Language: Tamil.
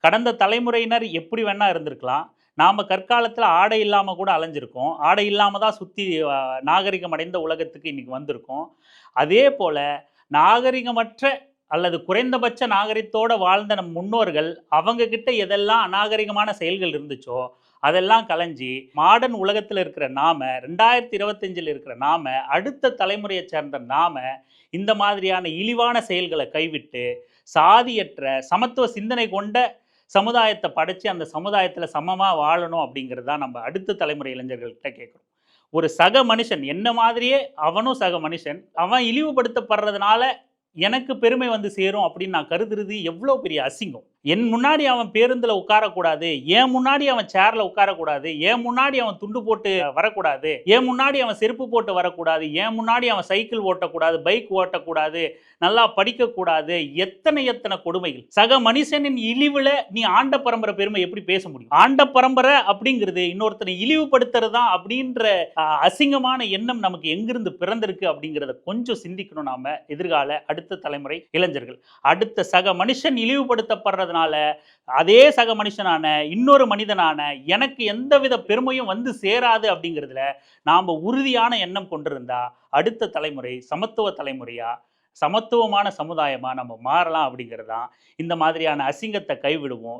கடந்த தலைமுறையினர் எப்படி வேணா இருந்திருக்கலாம். நாம கற்காலத்துல ஆடை இல்லாம கூட அலைஞ்சிருக்கோம். ஆடை இல்லாம தான் சுத்தி நாகரிகம் அடைந்த உலகத்துக்கு இன்னைக்கு வந்திருக்கோம். அதே போல நாகரிகமற்ற அல்லது குறைந்தபட்ச நாகரிகத்தோட வாழ்ந்த நம் முன்னோர்கள், அவங்க கிட்ட எதெல்லாம் அநாகரிகமான செயல்கள் இருந்துச்சோ, அதெல்லாம் களைஞ்சு மாடர்ன் உலகத்துல இருக்கிற நாம 2025ல் இருக்கிற நாம, அடுத்த தலைமுறையைச் சேர்ந்த நாம, இந்த மாதிரியான இழிவான செயல்கள கைவிட்டு, சாதியற்ற சமத்துவ சிந்தனை கொண்ட சமுதாயத்த படைச்சு, அந்த சமுதாயத்துல சமமா வாழணும் அப்படிங்கிறது தான் நம்ம அடுத்த தலைமுறை இளைஞர்கள்ட்ட கேட்கிறோம். ஒரு சக மனுஷன் என்ன மாதிரியே அவனும் சக மனுஷன். அவன் இழிவுபடுத்தப்படுறதுனால எனக்கு பெருமை வந்து சேரும் அப்படின்னு நான் கருதுறது எவ்வளோ பெரிய அசிங்கம். என் முன்னாடி அவன் பேருந்துல உட்காரக்கூடாது, என் முன்னாடி அவன் சேர்ல உட்காரக்கூடாது, என் முன்னாடி அவன் துண்டு போட்டு வரக்கூடாது, என் முன்னாடி அவன் செருப்பு போட்டு வரக்கூடாது, என் முன்னாடி அவன் சைக்கிள் ஓட்டக்கூடாது, பைக் ஓட்டக்கூடாது, நல்லா படிக்கக்கூடாது, எத்தனை எத்தனை கொடுமைகள். சக மனுஷனின் இழிவுல நீ ஆண்ட பரம்பரை பெருமை எப்படி பேச முடியும்? ஆண்ட பரம்பரை அப்படிங்கிறது இன்னொருத்தனை இழிவுபடுத்துறது தான் அப்படின்ற அசிங்கமான எண்ணம் நமக்கு எங்கிருந்து பிறந்திருக்கு அப்படிங்கிறத கொஞ்சம் சிந்திக்கணும் நாம எதிர்கால அடுத்த தலைமுறை இளைஞர்கள். அடுத்த சக மனுஷன் இழிவுபடுத்தப்படுறதுனால அதே சக மனுஷனான இன்னொரு மனிதனான எனக்கு எந்தவித பெருமையும் வந்து சேராது அப்படிங்கிறதுல நாம உறுதியான எண்ணம் கொண்டிருந்தா அடுத்த தலைமுறை சமத்துவ தலைமுறையா சமத்துவமான சமுதாயமா நம்ம மாறலாம் அப்படிங்கிறது தான். இந்த மாதிரியான அசிங்கத்தை கைவிடுவோம்.